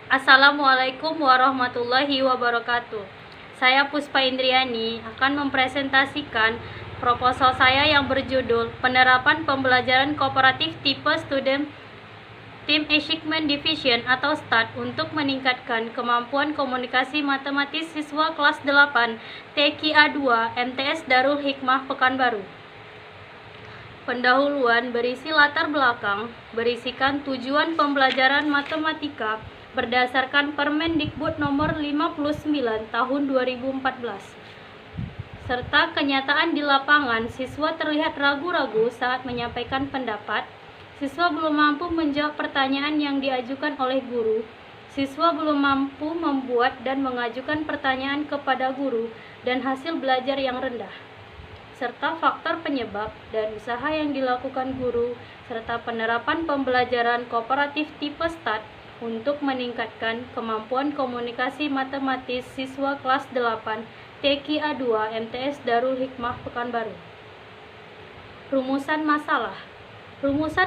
Assalamualaikum warahmatullahi wabarakatuh. Saya Puspa Indriani akan mempresentasikan proposal saya yang berjudul Penerapan Pembelajaran Kooperatif Tipe Student Team Achievement Division atau STAT untuk meningkatkan kemampuan komunikasi matematis siswa kelas 8 TKA 2 MTS Darul Hikmah Pekanbaru. Pendahuluan berisi latar belakang, berisikan tujuan pembelajaran matematika berdasarkan Permendikbud nomor 59 tahun 2014. Serta kenyataan di lapangan, siswa terlihat ragu-ragu saat menyampaikan pendapat, siswa belum mampu menjawab pertanyaan yang diajukan oleh guru, siswa belum mampu membuat dan mengajukan pertanyaan kepada guru, dan hasil belajar yang rendah, serta faktor penyebab dan usaha yang dilakukan guru, serta penerapan pembelajaran kooperatif tipe STAT untuk meningkatkan kemampuan komunikasi matematis siswa kelas 8 TKA 2 MTS Darul Hikmah Pekanbaru. Rumusan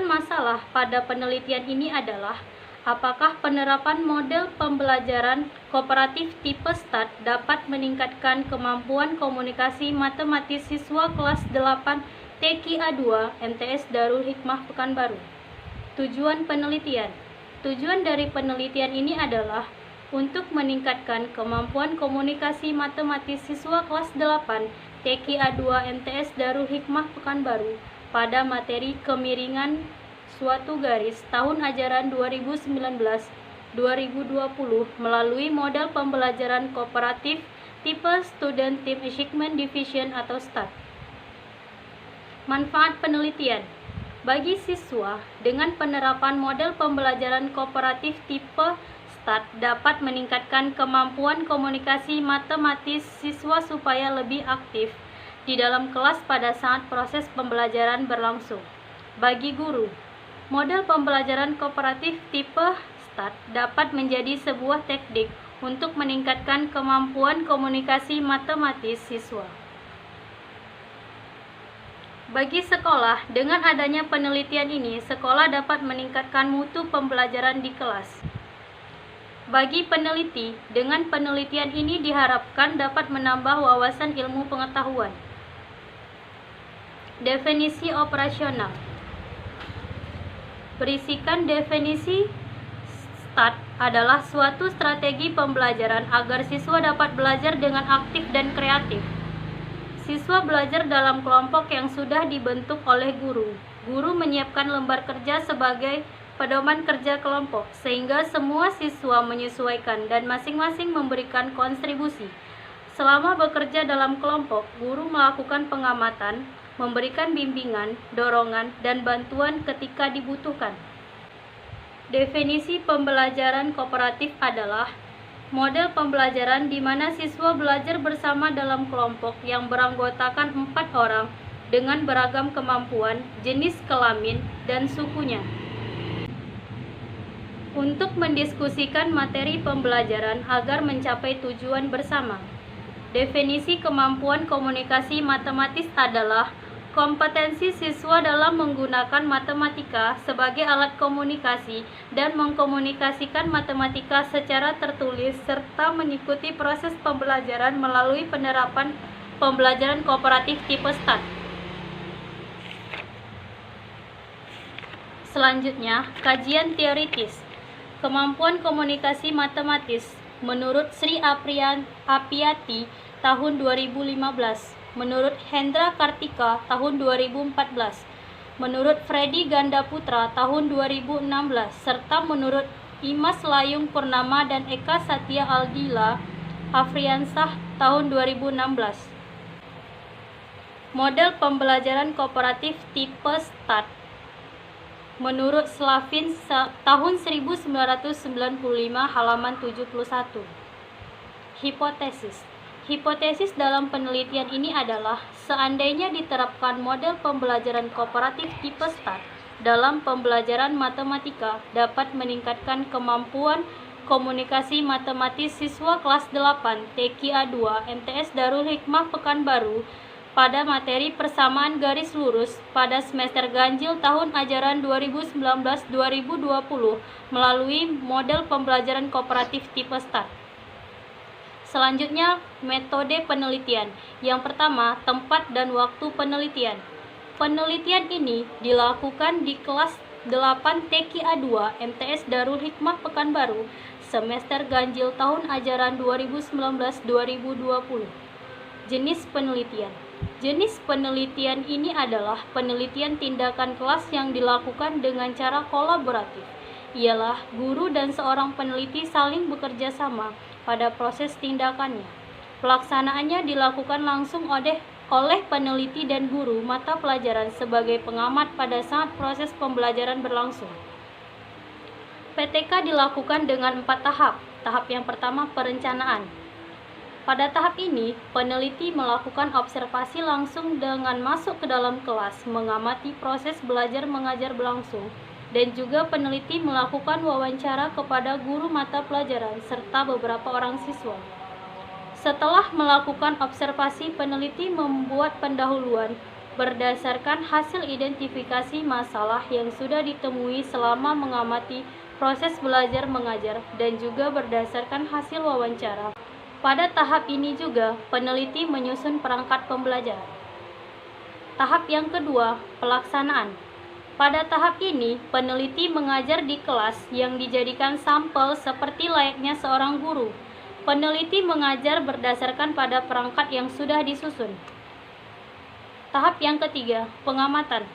masalah pada penelitian ini adalah apakah penerapan model pembelajaran kooperatif tipe STAT dapat meningkatkan kemampuan komunikasi matematis siswa kelas 8 TKA 2 MTS Darul Hikmah Pekanbaru. Tujuan penelitian. Tujuan dari penelitian ini adalah untuk meningkatkan kemampuan komunikasi matematis siswa kelas 8 TKA 2 MTS Darul Hikmah Pekanbaru pada materi kemiringan suatu garis tahun ajaran 2019-2020 melalui model pembelajaran kooperatif tipe Student Team Achievement Division atau STAT. Manfaat penelitian. Bagi siswa, dengan penerapan model pembelajaran kooperatif tipe STAT dapat meningkatkan kemampuan komunikasi matematis siswa supaya lebih aktif di dalam kelas pada saat proses pembelajaran berlangsung. Bagi guru, model pembelajaran kooperatif tipe STAT dapat menjadi sebuah teknik untuk meningkatkan kemampuan komunikasi matematis siswa. Bagi sekolah, dengan adanya penelitian ini, sekolah dapat meningkatkan mutu pembelajaran di kelas. Bagi peneliti, dengan penelitian ini diharapkan dapat menambah wawasan ilmu pengetahuan. Definisi operasional. Berisikan definisi STAT adalah suatu strategi pembelajaran agar siswa dapat belajar dengan aktif dan kreatif. Siswa belajar dalam kelompok yang sudah dibentuk oleh guru. Guru menyiapkan lembar kerja sebagai pedoman kerja kelompok, sehingga semua siswa menyesuaikan dan masing-masing memberikan kontribusi. Selama bekerja dalam kelompok, guru melakukan pengamatan, memberikan bimbingan, dorongan, dan bantuan ketika dibutuhkan. Definisi pembelajaran kooperatif adalah model pembelajaran di mana siswa belajar bersama dalam kelompok yang beranggotakan 4 orang dengan beragam kemampuan, jenis kelamin, dan sukunya, untuk mendiskusikan materi pembelajaran agar mencapai tujuan bersama. Definisi kemampuan komunikasi matematis adalah kompetensi siswa dalam menggunakan matematika sebagai alat komunikasi dan mengkomunikasikan matematika secara tertulis serta mengikuti proses pembelajaran melalui penerapan pembelajaran kooperatif tipe STAT. Selanjutnya, kajian teoritis. Kemampuan komunikasi matematis menurut Sri Apiati tahun 2015. Menurut Hendra Kartika tahun 2014, menurut Freddy Gandaputra tahun 2016, serta menurut Imas Layung Purnama dan Eka Satya Aldila Afriansah tahun 2016. Model pembelajaran kooperatif tipe STAT menurut Slavin tahun 1995 halaman 71. Hipotesis. Hipotesis dalam penelitian ini adalah seandainya diterapkan model pembelajaran kooperatif tipe STAT dalam pembelajaran matematika dapat meningkatkan kemampuan komunikasi matematis siswa kelas 8 TKA 2 MTS Darul Hikmah Pekanbaru pada materi persamaan garis lurus pada semester ganjil tahun ajaran 2019-2020 melalui model pembelajaran kooperatif tipe START. Selanjutnya, metode penelitian. Yang pertama, tempat dan waktu penelitian. Penelitian ini dilakukan di kelas 8 TKA 2 MTS Darul Hikmah Pekanbaru semester ganjil tahun ajaran 2019-2020. Jenis penelitian. Jenis penelitian ini adalah penelitian tindakan kelas yang dilakukan dengan cara kolaboratif. Ialah guru dan seorang peneliti saling bekerja sama pada proses tindakannya. Pelaksanaannya dilakukan langsung oleh peneliti dan guru mata pelajaran sebagai pengamat pada saat proses pembelajaran berlangsung. PTK dilakukan dengan 4 tahap. Tahap yang pertama, perencanaan. Pada tahap ini, peneliti melakukan observasi langsung dengan masuk ke dalam kelas, mengamati proses belajar mengajar berlangsung, dan juga peneliti melakukan wawancara kepada guru mata pelajaran serta beberapa orang siswa. Setelah melakukan observasi, peneliti membuat pendahuluan berdasarkan hasil identifikasi masalah yang sudah ditemui selama mengamati proses belajar mengajar dan juga berdasarkan hasil wawancara. Pada tahap ini juga, peneliti menyusun perangkat pembelajaran. Tahap yang kedua, pelaksanaan. Pada tahap ini, peneliti mengajar di kelas yang dijadikan sampel seperti layaknya seorang guru. Peneliti mengajar berdasarkan pada perangkat yang sudah disusun. Tahap yang ketiga, pengamatan.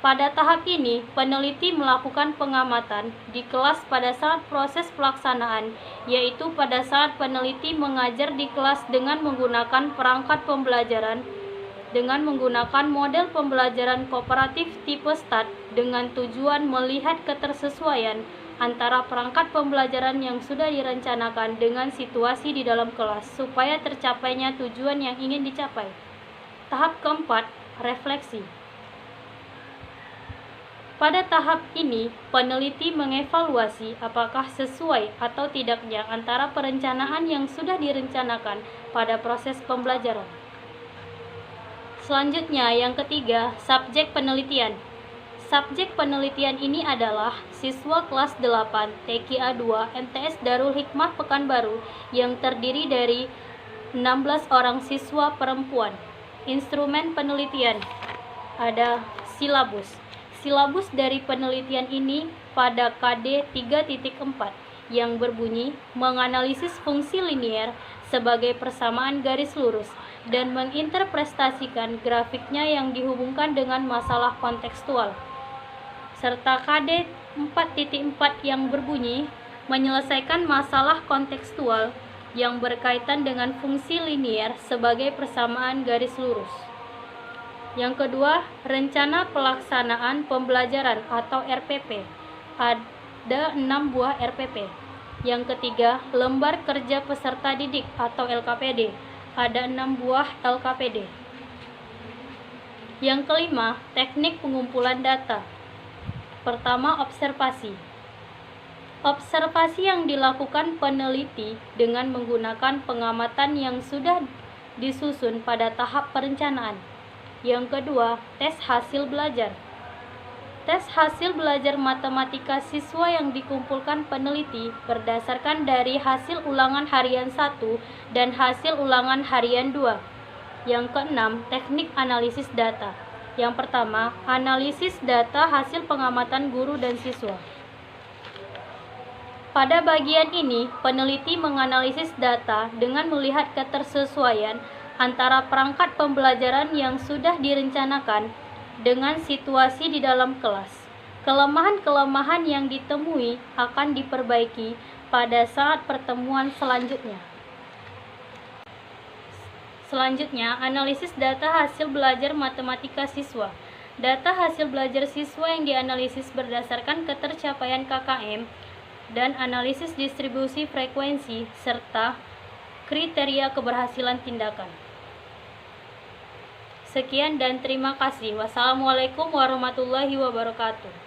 Pada tahap ini, peneliti melakukan pengamatan di kelas pada saat proses pelaksanaan, yaitu pada saat peneliti mengajar di kelas dengan menggunakan perangkat pembelajaran, dengan menggunakan model pembelajaran kooperatif tipe START dengan tujuan melihat ketersesuaian antara perangkat pembelajaran yang sudah direncanakan dengan situasi di dalam kelas supaya tercapainya tujuan yang ingin dicapai. Tahap keempat, refleksi. Pada tahap ini, peneliti mengevaluasi apakah sesuai atau tidaknya antara perencanaan yang sudah direncanakan pada proses pembelajaran. Selanjutnya, yang ketiga, subjek penelitian. Subjek penelitian ini adalah siswa kelas 8 TKA 2 MTS Darul Hikmah Pekanbaru yang terdiri dari 16 orang siswa perempuan. Instrumen penelitian. Ada silabus. Silabus dari penelitian ini pada KD 3.4 yang berbunyi menganalisis fungsi linier sebagai persamaan garis lurus dan menginterpretasikan grafiknya yang dihubungkan dengan masalah kontekstual. Serta KD 4.4 yang berbunyi menyelesaikan masalah kontekstual yang berkaitan dengan fungsi linier sebagai persamaan garis lurus. Yang kedua, rencana pelaksanaan pembelajaran atau RPP. Ada 6 buah RPP. Yang ketiga, lembar kerja peserta didik atau LKPD. Ada 6 buah LKPD. Yang kelima, teknik pengumpulan data. Pertama, observasi. Observasi yang dilakukan peneliti dengan menggunakan pengamatan yang sudah disusun pada tahap perencanaan. Yang kedua, tes hasil belajar. Tes hasil belajar matematika siswa yang dikumpulkan peneliti berdasarkan dari hasil ulangan harian 1 dan hasil ulangan harian 2. Yang keenam, teknik analisis data. Yang pertama, analisis data hasil pengamatan guru dan siswa. Pada bagian ini, peneliti menganalisis data dengan melihat ketersesuaian antara perangkat pembelajaran yang sudah direncanakan dengan situasi di dalam kelas. Kelemahan-kelemahan yang ditemui akan diperbaiki pada saat pertemuan selanjutnya. Selanjutnya, analisis data hasil belajar matematika siswa. Data hasil belajar siswa yang dianalisis berdasarkan ketercapaian KKM dan analisis distribusi frekuensi serta kriteria keberhasilan tindakan. Sekian dan terima kasih. Wassalamualaikum warahmatullahi wabarakatuh.